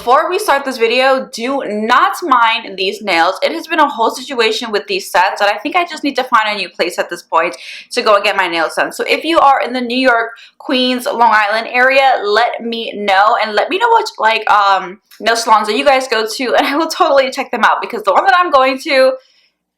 Before we start this video, do not mind these nails. It has been a whole situation with these sets that I think I just need to find a new place at this point to go and get my nails done. So if you are in the New York, Queens, Long Island area, let me know, and let me know what nail salons that you guys go to, and I will totally check them out, because the one that I'm going to,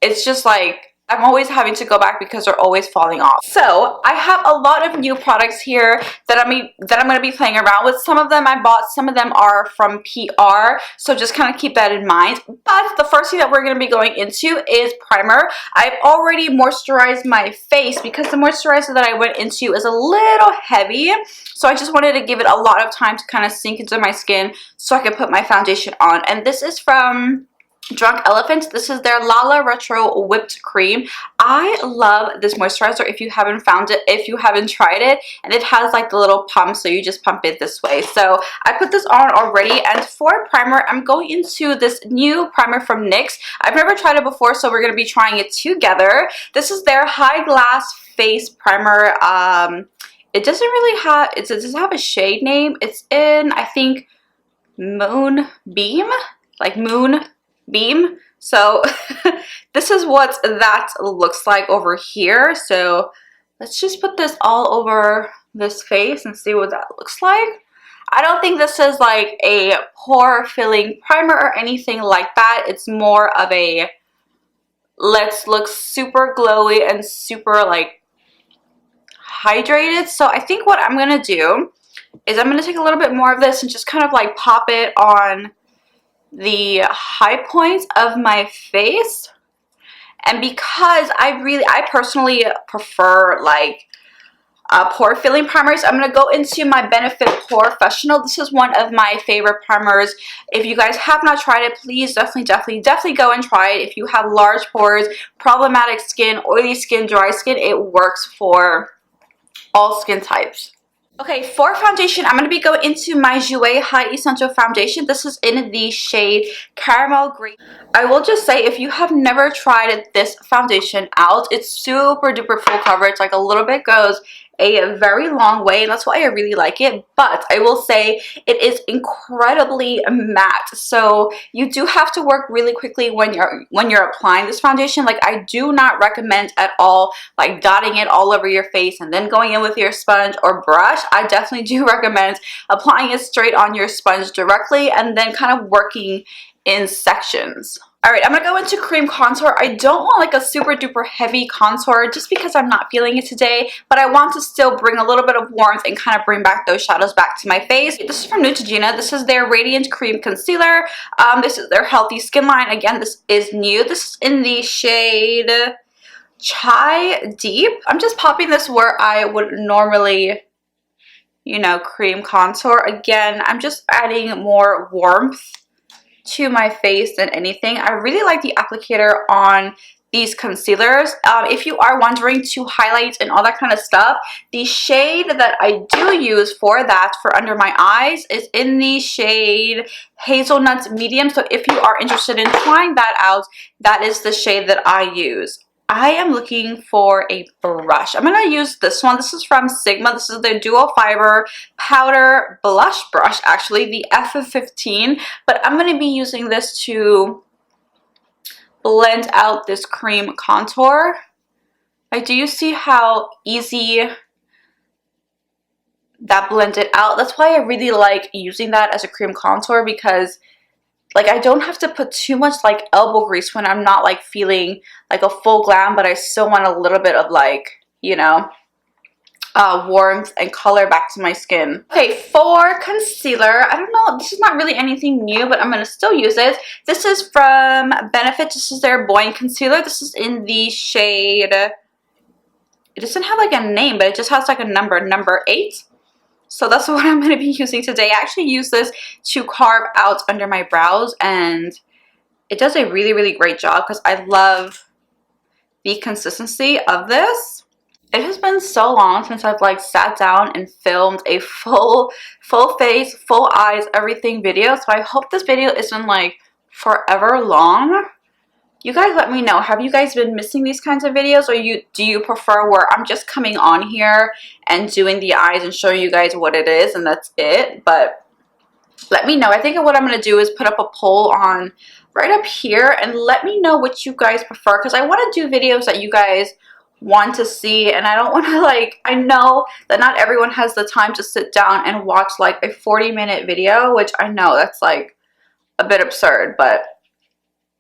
it's just like I'm always having to go back because they're always falling off. So I have a lot of new products here that I'm going to be playing around with. Some of them I bought, some of them are from PR, so just kind of keep that in mind. But the first thing that we're going to be going into is primer. I've already moisturized my face because the moisturizer that I went into is a little heavy, so I just wanted to give it a lot of time to kind of sink into my skin so I can put my foundation on. And this is from Drunk Elephant. This is their Lala Retro Whipped Cream. I love this moisturizer. If you haven't found it, if you haven't tried it, and it has like the little pump, so you just pump it this way. So I put this on already, and for primer, I'm going into this new primer from NYX. I've never tried it before, so we're going to be trying it together. This is their High Glass Face Primer. It doesn't really have, it doesn't have a shade name. It's in, I think, Moonbeam, like Moon Beam. So this is what that looks like over here. So let's just put this all over this face and see what that looks like. I don't think this is like a pore filling primer or anything like that. It's more of a let's look super glowy and super like hydrated. So I think what I'm gonna do is I'm gonna take a little bit more of this and just kind of like pop it on the high points of my face. And because I personally prefer like pore filling primers, I'm going to go into my Benefit Porefessional. This is one of my favorite primers. If you guys have not tried it, please definitely go and try it. If you have large pores, problematic skin, oily skin, dry skin, it works for all skin types. Okay, for foundation, I'm going to be going into my Jouer High Essential Foundation. This is in the shade Caramel Green. I will just say, if you have never tried this foundation out, it's super duper full coverage. Like, a little bit goes a very long way, and that's why I really like it. But I will say it is incredibly matte, so you do have to work really quickly when you're applying this foundation. Like, I do not recommend at all like dotting it all over your face and then going in with your sponge or brush. I definitely do recommend applying it straight on your sponge directly and then kind of working in sections. Alright, I'm going to go into cream contour. I don't want like a super duper heavy contour just because I'm not feeling it today, but I want to still bring a little bit of warmth and kind of bring back those shadows back to my face. This is from Neutrogena. This is their Radiant Cream Concealer. This is their Healthy Skin line. Again, this is new. This is in the shade Chai Deep. I'm just popping this where I would normally, you know, cream contour. Again, I'm just adding more warmth to my face than anything. I really like the applicator on these concealers. If you are wondering to highlight and all that kind of stuff, the shade that I do use for that for under my eyes is in the shade Hazelnut Medium. So if you are interested in trying that out, that is the shade that I use. I am looking for a brush. I'm going to use this one. This is from Sigma. This is their Dual Fiber Powder Blush Brush, actually, the F15. But I'm going to be using this to blend out this cream contour. Like, do you see how easy that blended out? That's why I really like using that as a cream contour, because like I don't have to put too much like elbow grease when I'm not like feeling like a full glam, but I still want a little bit of like, you know, warmth and color back to my skin. Okay, for concealer, I don't know, this is not really anything new, but I'm going to still use it. This is from Benefit. This is their Buoyant Concealer. This is in the shade, it doesn't have like a name, but it just has like a number 8. So that's what I'm going to be using today. I actually use this to carve out under my brows, and it does a really great job because I love the consistency of this. It has been so long since I've like sat down and filmed a full face, full eyes, everything video. So I hope this video isn't like forever long. You guys let me know. Have you guys been missing these kinds of videos, or do you prefer where I'm just coming on here and doing the eyes and showing you guys what it is and that's it? But Let me know. I think what I'm going to do is put up a poll on right up here and let me know what you guys prefer, because I want to do videos that you guys want to see, and I don't want to, like, I know that not everyone has the time to sit down and watch like a 40-minute video, which I know that's like a bit absurd, but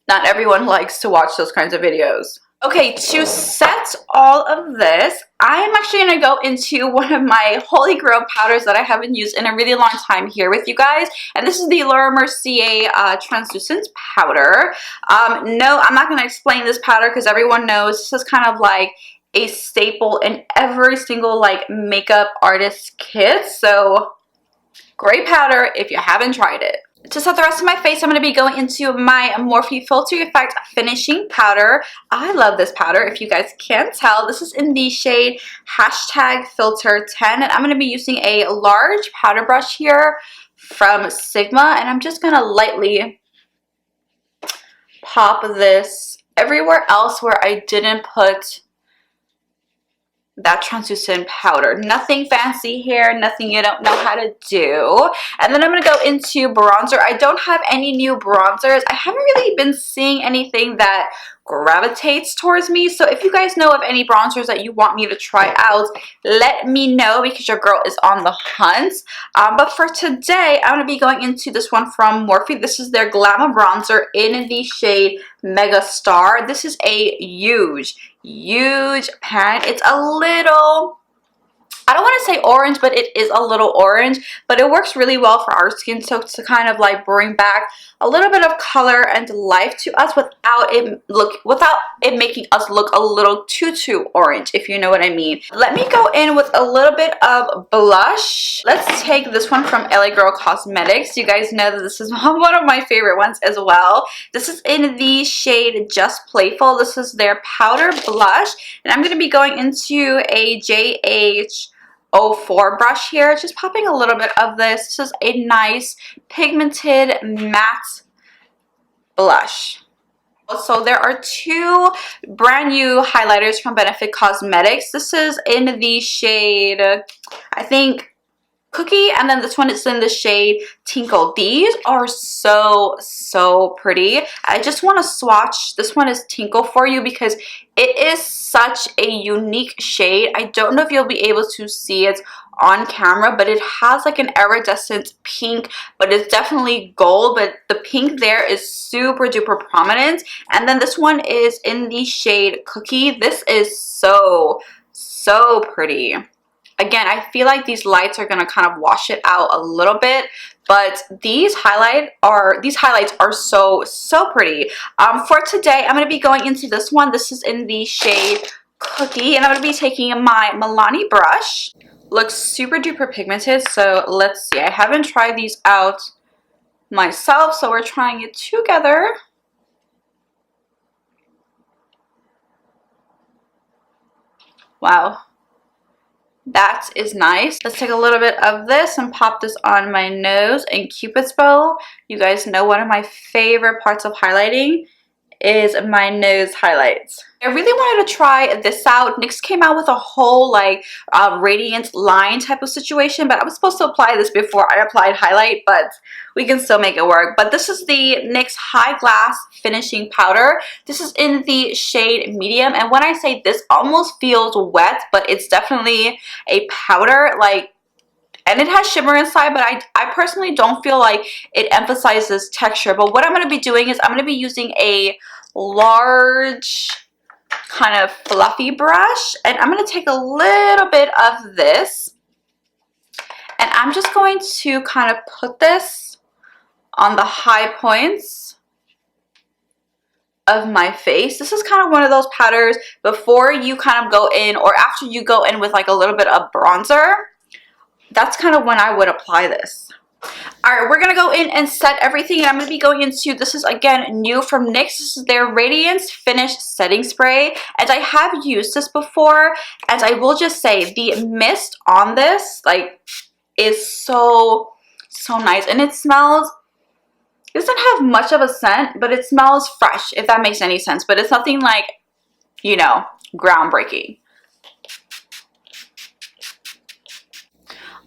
not everyone likes to watch those kinds of videos. Okay, to set all of this, I am actually going to go into one of my holy grail powders that I haven't used in a really long time here with you guys. And this is the Laura Mercier translucent powder. No, I'm not going to explain this powder because everyone knows this is kind of like a staple in every single like makeup artist kit. So great powder if you haven't tried it. To set the rest of my face, I'm going to be going into my Morphe Filter Effect Finishing Powder. I love this powder, if you guys can't tell. This is in the shade #Filter 10, and I'm going to be using a large powder brush here from Sigma, and I'm just going to lightly pop this everywhere else where I didn't put that translucent powder. Nothing fancy here, nothing you don't know how to do. And then I'm going to go into bronzer. I don't have any new bronzers. I haven't really been seeing anything that gravitates towards me. So if you guys know of any bronzers that you want me to try out, let me know, because your girl is on the hunt. But for today, I'm going to be going into this one from Morphe. This is their Glam bronzer in the shade Mega Star. This is a huge pan. It's a little, I don't want to say orange, but it is a little orange, but it works really well for our skin, so to kind of like bring back a little bit of color and life to us without it making us look a little too orange, if you know what I mean. Let me go in with a little bit of blush. Let's take this one from LA Girl Cosmetics. You guys know that this is one of my favorite ones as well. This is in the shade Just Playful. This is their powder blush, and I'm going to be going into a JH04 brush here, just popping a little bit of this. This is a nice pigmented matte blush. So there are two brand new highlighters from Benefit Cosmetics. This is in the shade, I think, Cookie, and then this one is in the shade Tinkle. These are so pretty. I just want to swatch. This one is Tinkle for you because it is such a unique shade. I don't know if you'll be able to see it on camera, but it has like an iridescent pink, but it's definitely gold, but the pink there is super duper prominent. And then this one is in the shade Cookie. This is so pretty. Again, I feel like these lights are going to kind of wash it out a little bit, but these highlights are so pretty. For today, I'm going to be going into this one. This is in the shade Cookie, and I'm going to be taking my Milani brush. Looks super duper pigmented, so let's see. I haven't tried these out myself, so we're trying it together. Wow. That is nice. Let's take a little bit of this and pop this on my nose and Cupid's bow. You guys know one of my favorite parts of highlighting is my nose highlights. I really wanted to try this out. NYX came out with a whole like radiant line type of situation, but I was supposed to apply this before I applied highlight, but we can still make it work. But this is the NYX High Glass Finishing Powder. This is in the shade Medium, and when I say this almost feels wet, but it's definitely a powder, like, and it has shimmer inside, but I personally don't feel like it emphasizes texture. But what I'm going to be doing is I'm going to be using a large kind of fluffy brush, and I'm going to take a little bit of this, and I'm just going to kind of put this on the high points of my face. This is kind of one of those powders before you kind of go in, or after you go in with like a little bit of bronzer. That's kind of when I would apply this. Alright, we're going to go in and set everything, and I'm going to be going into, this is again new from NYX. This is their Radiance Finish Setting Spray, and I have used this before, and I will just say the mist on this like is so nice, and it smells, it doesn't have much of a scent, but it smells fresh, if that makes any sense, but it's nothing like, you know, groundbreaking.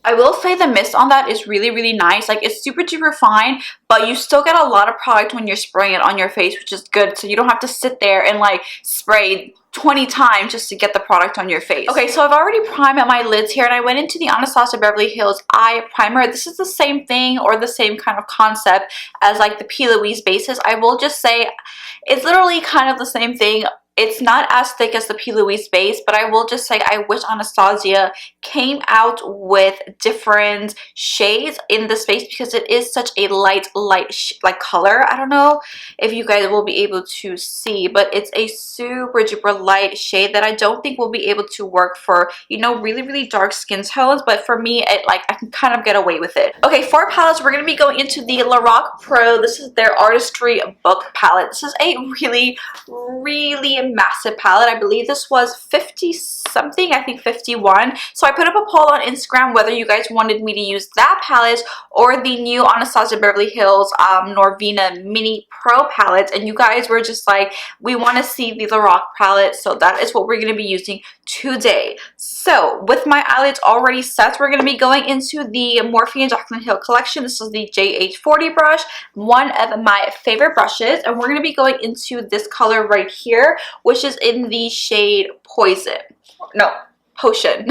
I will say the mist on that is really, really nice. Like, it's super duper fine, but you still get a lot of product when you're spraying it on your face, which is good. So you don't have to sit there and like spray 20 times just to get the product on your face. Okay, so I've already primed my lids here, and I went into the Anastasia Beverly Hills Eye Primer. This is the same thing, or the same kind of concept as like the P. Louise bases. I will just say it's literally kind of the same thing. It's not as thick as the P. Louise base, but I will just say I wish Anastasia came out with different shades in this base, because it is such a light like color. I don't know if you guys will be able to see, but it's a super duper light shade that I don't think will be able to work for, you know, really, really dark skin tones. But for me, it like I can kind of get away with it. Okay, for palettes, we're going to be going into the Lorac Pro. This is their Artistry Book palette. This is a really, really massive palette. I believe this was 50 something, I think 51. So I put up a poll on Instagram whether you guys wanted me to use that palette or the new Anastasia Beverly Hills Norvina Mini Pro palette, and you guys were just like, we want to see the Lorac palette, so that is what we're going to be using today. So with my eyelids already set, we're going to be going into the Morphe and Jaclyn Hill collection. This is the JH40 brush, one of my favorite brushes, and we're going to be going into this color right here, which is in the shade Poison. No, Potion.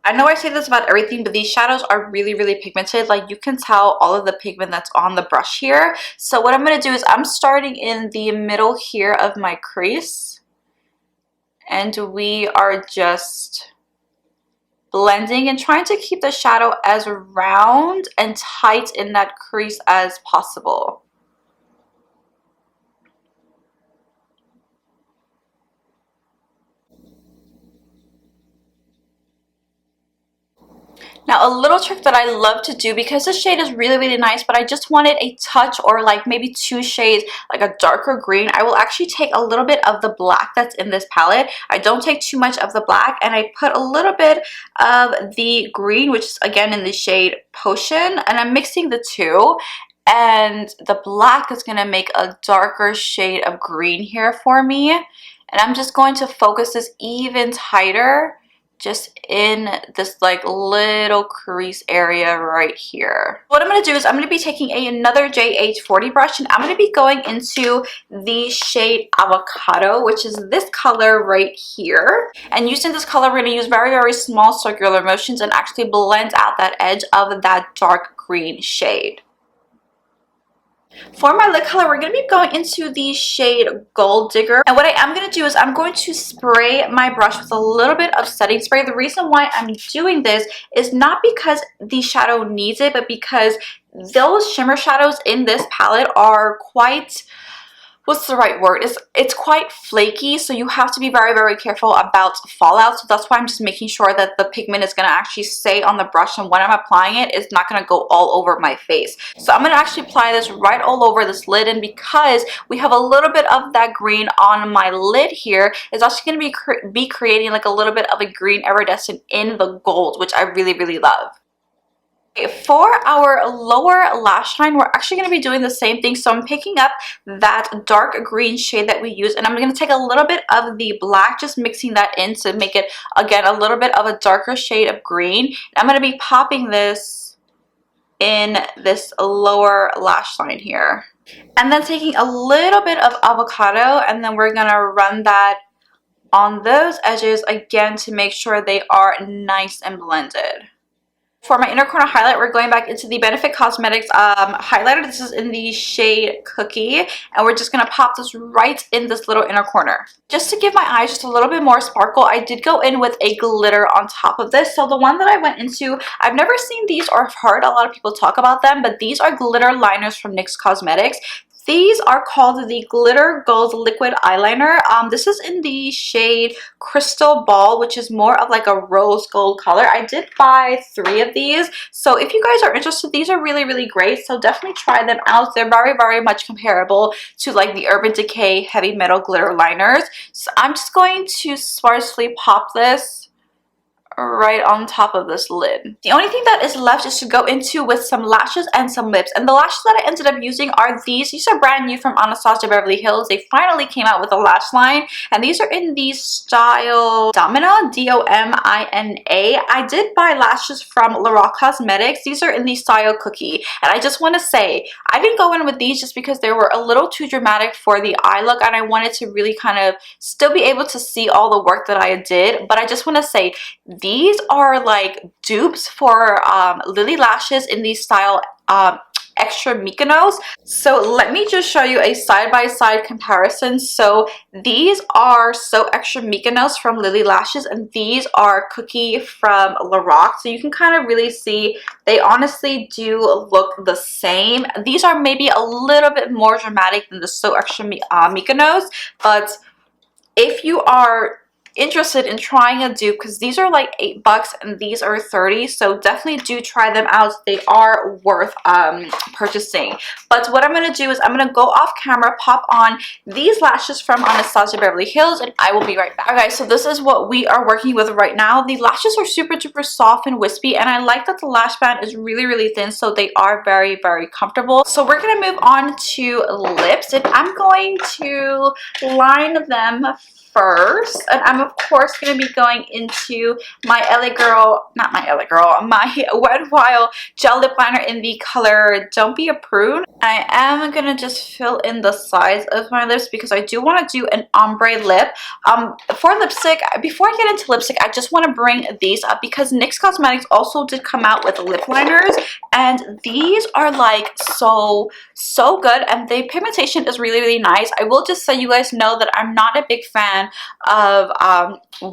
I know I say this about everything, but these shadows are really, really pigmented. Like, you can tell all of the pigment that's on the brush here. So what I'm going to do is I'm starting in the middle here of my crease, and we are just blending and trying to keep the shadow as round and tight in that crease as possible. Now, a little trick that I love to do, because this shade is really, really nice, but I just wanted a touch or like maybe 2 shades, like a darker green, I will actually take a little bit of the black that's in this palette. I don't take too much of the black, and I put a little bit of the green, which is again in the shade Potion, and I'm mixing the two. And the black is going to make a darker shade of green here for me. And I'm just going to focus this even tighter just in this like little crease area right here. What I'm going to do is I'm going to be taking another JH40 brush, and I'm going to be going into the shade Avocado, which is this color right here. And using this color, we're going to use very, very small circular motions and actually blend out that edge of that dark green shade. For my lid color, we're going to be going into the shade Gold Digger. And what I am going to do is I'm going to spray my brush with a little bit of setting spray. The reason why I'm doing this is not because the shadow needs it, but because those shimmer shadows in this palette are quite, what's the right word? It's quite flaky, so you have to be very, very careful about fallout. So that's why I'm just making sure that the pigment is going to actually stay on the brush, and when I'm applying it, it's not going to go all over my face. So I'm going to actually apply this right all over this lid, and because we have a little bit of that green on my lid here, it's actually going to be creating like a little bit of a green iridescent in the gold, which I really, really love. For our lower lash line, we're actually going to be doing the same thing. So I'm picking up that dark green shade that we use, and I'm going to take a little bit of the black, just mixing that in to make it, again, a little bit of a darker shade of green. I'm going to be popping this in this lower lash line here. And then taking a little bit of Avocado, and then we're going to run that on those edges again to make sure they are nice and blended. For my inner corner highlight, we're going back into the Benefit Cosmetics highlighter. This is in the shade Cookie, and we're just going to pop this right in this little inner corner. Just to give my eyes just a little bit more sparkle, I did go in with a glitter on top of this. So the one that I went into, I've never seen these or heard a lot of people talk about them, but these are glitter liners from NYX Cosmetics. These are called the Glitter Gold Liquid Eyeliner. This is in the shade Crystal Ball, which is more of like a rose gold color. I did buy 3 of these. So if you guys are interested, these are really, really great. So definitely try them out. They're very, very much comparable to like the Urban Decay Heavy Metal Glitter Liners. So I'm just going to sparsely pop this right on top of this lid. The only thing that is left is to go into with some lashes and some lips. And the lashes that I ended up using are these. These are brand new from Anastasia Beverly Hills. They finally came out with a lash line, and these are in the style Domina, D-O-M-I-N-A. I did buy lashes from Laura Cosmetics. These are in the style Cookie, and I just want to say I didn't go in with these just because they were a little too dramatic for the eye look, and I wanted to really kind of still be able to see all the work that I did. But I just want to say these are like dupes for Lily lashes in the style Extra Mykonos. So let me just show you a side-by-side comparison. So these are So Extra Mykonos from Lily Lashes, and these are Cookie from Lorac. So you can kind of really see they honestly do look the same. These are maybe a little bit more dramatic than the So Extra Mykonos, but if you are interested in trying a dupe, because these are like $8 and these are 30, so definitely do try them out. They are worth purchasing. But what I'm going to do is I'm going to go off camera, pop on these lashes from Anastasia Beverly Hills, and I will be right back. Okay, so this is what we are working with right now. The lashes are super duper soft and wispy, and I like that the lash band is really thin, so they are very comfortable. So we're going to move on to lips, and I'm going to line them first, and I'm of course going to be going into my my Wet n Wild gel lip liner in the color Don't Be a Prune. I am going to just fill in the size of my lips because I do want to do an ombre lip. For lipstick, before I get into lipstick, I just want to bring these up because NYX Cosmetics also did come out with lip liners, and these are like so good, and the pigmentation is really nice. I will just say, you guys know that I'm not a big fan of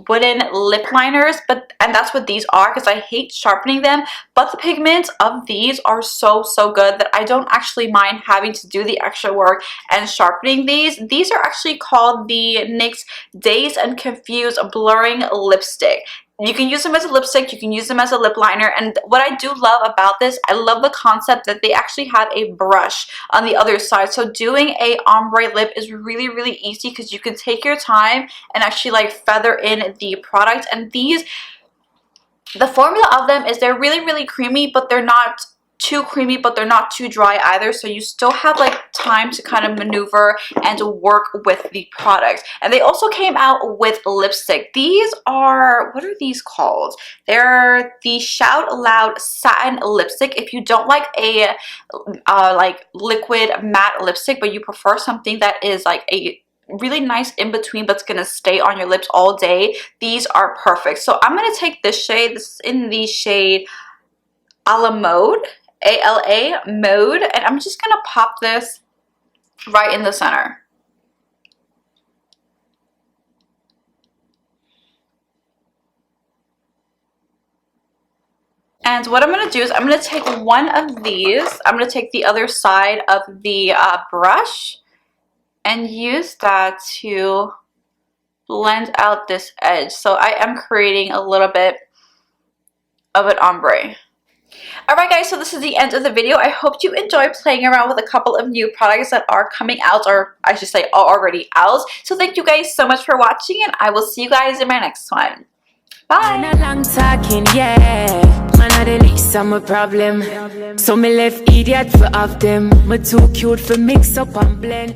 wooden lip liners, and that's what these are, because I hate sharpening them. But the pigments of these are so good that I don't actually mind having to do the extra work and sharpening these. These are actually called the NYX Dazed and Confused Blurring Lipstick. You can use them as a lipstick, you can use them as a lip liner, and what I do love about this, I love the concept that they actually have a brush on the other side. So doing a ombre lip is really easy because you can take your time and actually like feather in the product. And these, the formula of them is they're really creamy, but they're not too creamy, but they're not too dry either, so you still have like time to kind of maneuver and work with the product. And they also came out with lipstick. These are, what are these called? They're the Shout Loud Satin Lipstick. If you don't like a like liquid matte lipstick, but you prefer something that is like a really nice in between but's gonna stay on your lips all day, these are perfect. So I'm gonna take this shade. This is in the shade Ala Mode, A-L-A Mode, and I'm just gonna pop this right in the center. And what I'm going to do is I'm going to take one of these, I'm going to take the other side of the brush and use that to blend out this edge. So I am creating a little bit of an ombre. Alright guys, so this is the end of the video. I hope you enjoyed playing around with a couple of new products that are coming out, or I should say are already out. So thank you guys so much for watching, and I will see you guys in my next one. Bye! Long talking, yeah. Man, I the least I'm a problem. So me left idiot for of them. Me too cute for mix up and blend.